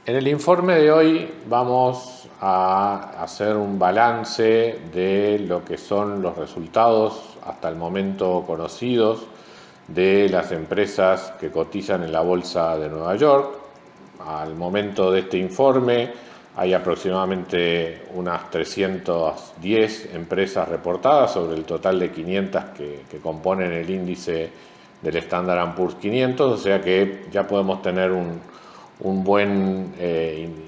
En el informe de hoy vamos a hacer un balance de lo que son los resultados hasta el momento conocidos de las empresas que cotizan en la Bolsa de Nueva York. Al momento de este informe hay aproximadamente unas 310 empresas reportadas sobre el total de 500 que componen el índice del Standard & Poor's 500, o sea que ya podemos tener un buen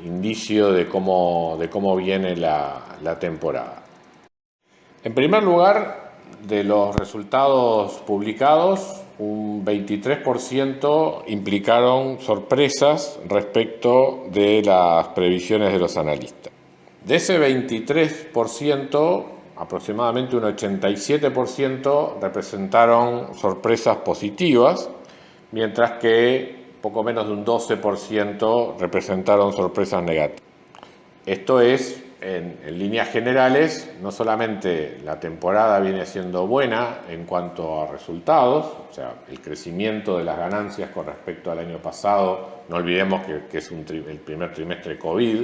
indicio de cómo viene la temporada. En primer lugar, de los resultados publicados, un 23% implicaron sorpresas respecto de las previsiones de los analistas. De ese 23%, aproximadamente un 87% representaron sorpresas positivas, mientras que poco menos de un 12% representaron sorpresas negativas. Esto es, en líneas generales, no solamente la temporada viene siendo buena en cuanto a resultados, o sea, el crecimiento de las ganancias con respecto al año pasado, no olvidemos que es el primer trimestre COVID,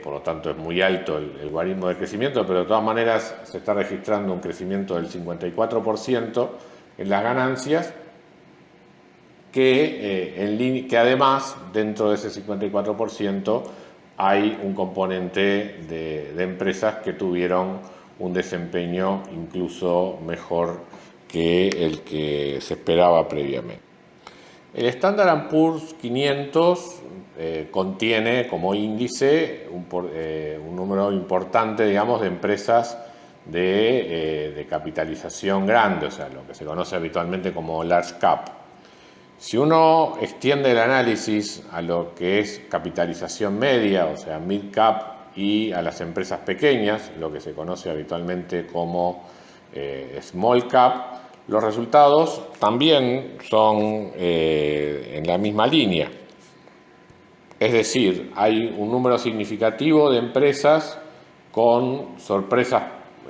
por lo tanto es muy alto el logaritmo de crecimiento, pero de todas maneras se está registrando un crecimiento del 54% en las ganancias, que además dentro de ese 54% hay un componente de empresas que tuvieron un desempeño incluso mejor que el que se esperaba previamente. El Standard & Poor's 500 contiene como índice un número importante, digamos, de empresas de capitalización grande, o sea, lo que se conoce habitualmente como large cap. Si uno extiende el análisis a lo que es capitalización media, o sea, mid cap, y a las empresas pequeñas, lo que se conoce habitualmente como small cap, los resultados también son en la misma línea. Es decir, hay un número significativo de empresas con sorpresas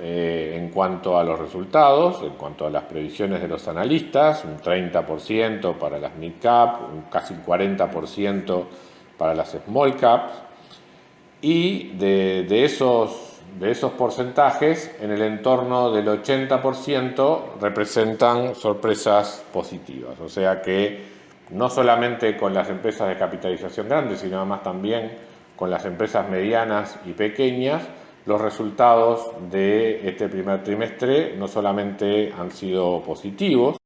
en cuanto a los resultados, en cuanto a las previsiones de los analistas, un 30% para las mid cap, casi un 40% para las small caps, y de esos porcentajes, en el entorno del 80% representan sorpresas positivas. O sea que no solamente con las empresas de capitalización grande, sino además también con las empresas medianas y pequeñas, los resultados de este primer trimestre no solamente han sido positivos,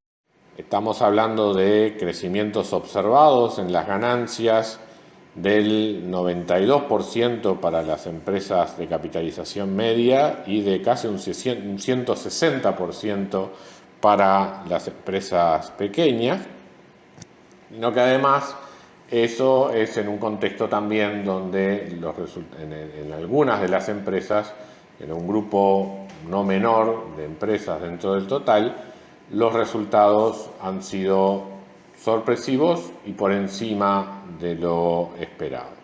estamos hablando de crecimientos observados en las ganancias del 92% para las empresas de capitalización media y de casi un 160% para las empresas pequeñas, sino que además eso es en un contexto también donde en algunas de las empresas, en un grupo no menor de empresas dentro del total, los resultados han sido sorpresivos y por encima de lo esperado.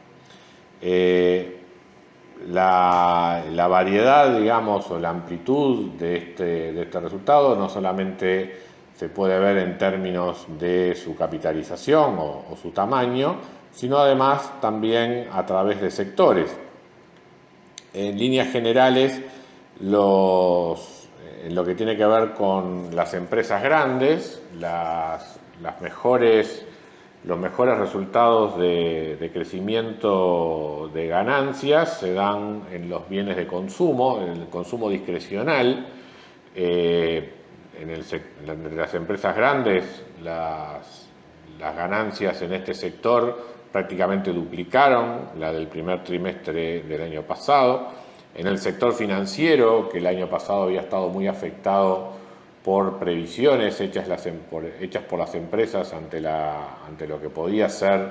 La variedad, digamos, o la amplitud de este resultado no solamente se puede ver en términos de su capitalización o su tamaño, sino además también a través de sectores. En líneas generales, en lo que tiene que ver con las empresas grandes, los mejores resultados de crecimiento de ganancias se dan en los bienes de consumo, en el consumo discrecional. En las empresas grandes, las ganancias en este sector prácticamente duplicaron la del primer trimestre del año pasado. En el sector financiero, que el año pasado había estado muy afectado por previsiones hechas por las empresas ante lo que podía ser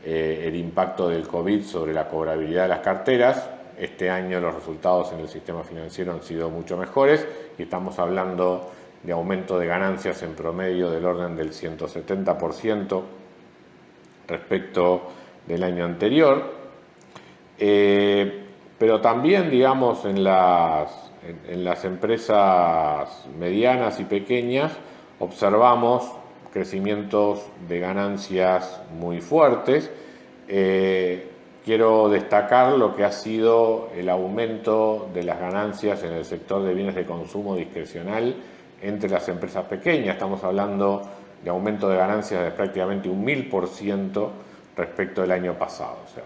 el impacto del COVID sobre la cobrabilidad de las carteras, este año los resultados en el sistema financiero han sido mucho mejores y estamos hablando de aumento de ganancias en promedio del orden del 170% respecto del año anterior. Pero también, digamos, en las empresas medianas y pequeñas observamos crecimientos de ganancias muy fuertes quiero destacar lo que ha sido el aumento de las ganancias en el sector de bienes de consumo discrecional entre las empresas pequeñas. Estamos hablando de aumento de ganancias de prácticamente un 1000% respecto del año pasado. O sea,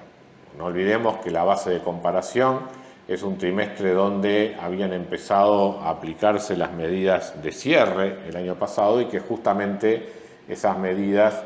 no olvidemos que la base de comparación es un trimestre donde habían empezado a aplicarse las medidas de cierre el año pasado y que justamente esas medidas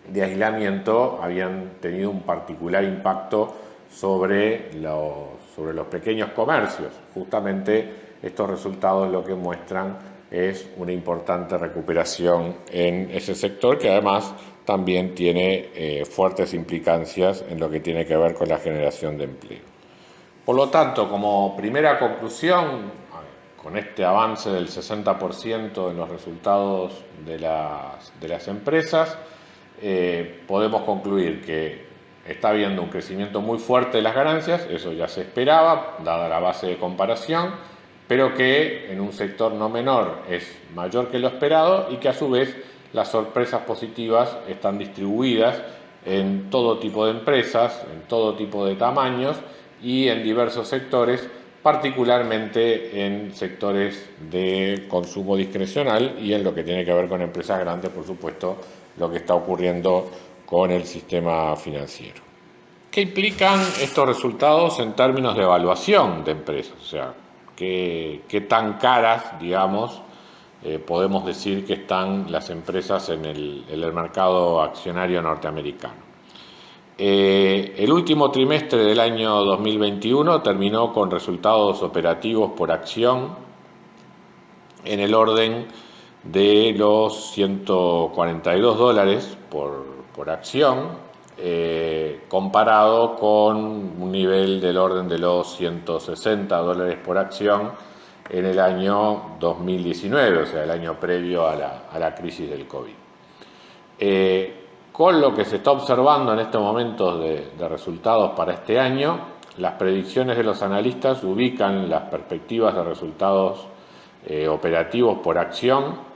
de aislamiento habían tenido un particular impacto sobre los pequeños comercios. Justamente estos resultados lo que muestran es una importante recuperación en ese sector, que además también tiene fuertes implicancias en lo que tiene que ver con la generación de empleo. Por lo tanto, como primera conclusión, con este avance del 60% en los resultados de las empresas, podemos concluir que está habiendo un crecimiento muy fuerte de las ganancias, eso ya se esperaba, dada la base de comparación, pero que en un sector no menor es mayor que lo esperado y que a su vez las sorpresas positivas están distribuidas en todo tipo de empresas, en todo tipo de tamaños y en diversos sectores, particularmente en sectores de consumo discrecional y en lo que tiene que ver con empresas grandes, por supuesto, lo que está ocurriendo con el sistema financiero. ¿Qué implican estos resultados en términos de evaluación de empresas? O sea, ¿qué tan caras, digamos, podemos decir que están las empresas en el mercado accionario norteamericano? El último trimestre del año 2021 terminó con resultados operativos por acción en el orden de los $142 por acción, comparado con un nivel del orden de los $160 por acción en el año 2019, o sea, el año previo a la crisis del COVID. Con lo que se está observando en estos momentos de resultados para este año, las predicciones de los analistas ubican las perspectivas de resultados operativos por acción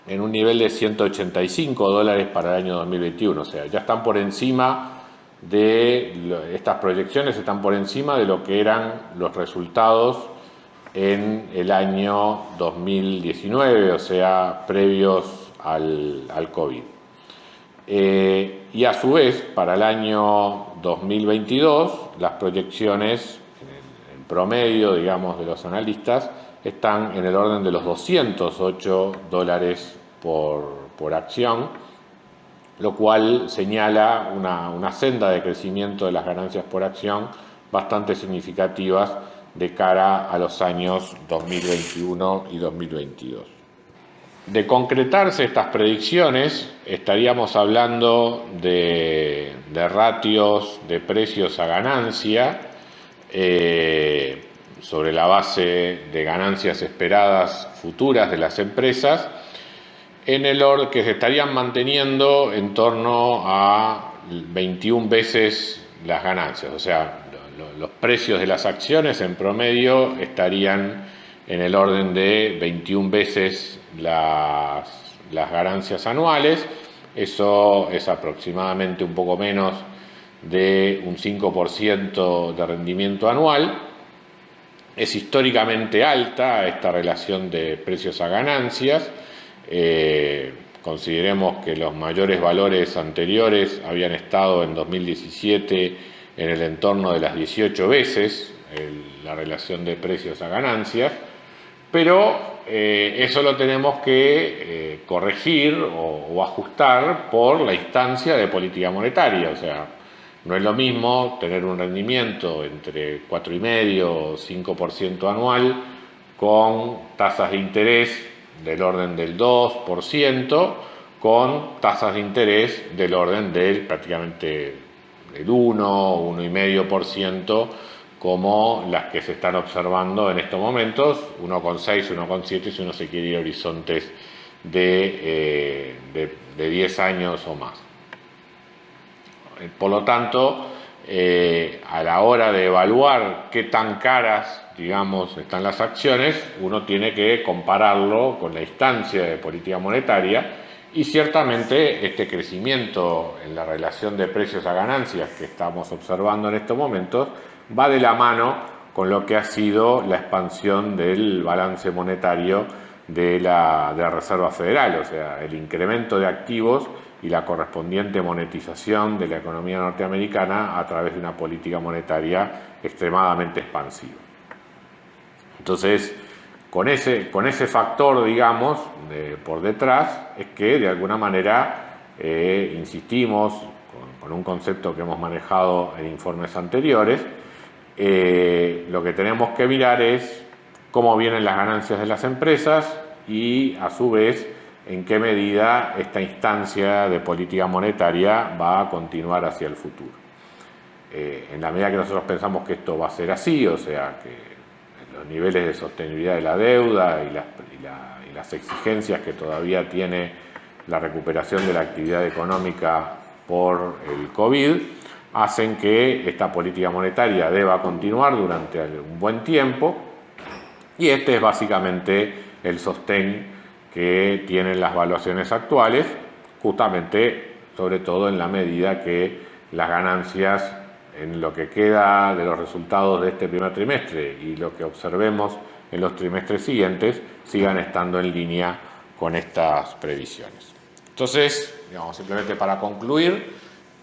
en un nivel de $185 para el año 2021. O sea, ya están por encima de estas proyecciones, están por encima de lo que eran los resultados en el año 2019, o sea, previos al COVID. Y a su vez, para el año 2022, las proyecciones en promedio, digamos, de los analistas están en el orden de los $208 por acción, lo cual señala una senda de crecimiento de las ganancias por acción bastante significativas de cara a los años 2021 y 2022. De concretarse estas predicciones, estaríamos hablando de ratios de precios a ganancia sobre la base de ganancias esperadas futuras de las empresas, en el orden que se estarían manteniendo en torno a 21 veces las ganancias. O sea, los precios de las acciones en promedio estarían en el orden de 21 veces las ganancias anuales. Eso es aproximadamente un poco menos de un 5% de rendimiento anual. Es históricamente alta esta relación de precios a ganancias. Consideremos que los mayores valores anteriores habían estado en 2017 en el entorno de las 18 veces la relación de precios a ganancias, pero eso lo tenemos que corregir o ajustar por la instancia de política monetaria. O sea, no es lo mismo tener un rendimiento entre 4,5% o 5% anual con tasas de interés del orden del 2%, con tasas de interés del orden del prácticamente el 1 o 1,5%, como las que se están observando en estos momentos, 1,6, 1,7 si uno se quiere ir a horizontes de 10 años o más. Por lo tanto, a la hora de evaluar qué tan caras, digamos, están las acciones, uno tiene que compararlo con la instancia de política monetaria Y ciertamente este crecimiento en la relación de precios a ganancias que estamos observando en estos momentos va de la mano con lo que ha sido la expansión del balance monetario de la Reserva Federal, o sea, el incremento de activos y la correspondiente monetización de la economía norteamericana a través de una política monetaria extremadamente expansiva. Entonces, con ese factor, digamos, por detrás, es que de alguna manera insistimos con un concepto que hemos manejado en informes anteriores. Lo que tenemos que mirar es cómo vienen las ganancias de las empresas y, a su vez, en qué medida esta instancia de política monetaria va a continuar hacia el futuro. En la medida que nosotros pensamos que esto va a ser así, o sea, que los niveles de sostenibilidad de la deuda y las exigencias que todavía tiene la recuperación de la actividad económica por el COVID, hacen que esta política monetaria deba continuar durante un buen tiempo, y este es básicamente el sostén que tienen las valuaciones actuales, justamente, sobre todo en la medida que las ganancias en lo que queda de los resultados de este primer trimestre y lo que observemos en los trimestres siguientes sigan estando en línea con estas previsiones. Entonces, digamos, simplemente para concluir,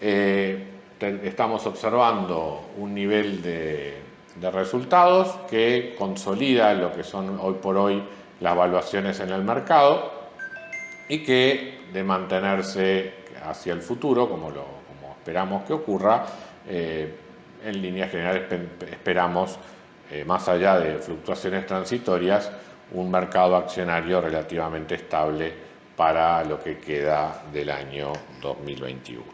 estamos observando un nivel de resultados que consolida lo que son hoy por hoy las valuaciones en el mercado, y que, de mantenerse hacia el futuro, como esperamos que ocurra, en líneas generales esperamos, más allá de fluctuaciones transitorias, un mercado accionario relativamente estable para lo que queda del año 2021.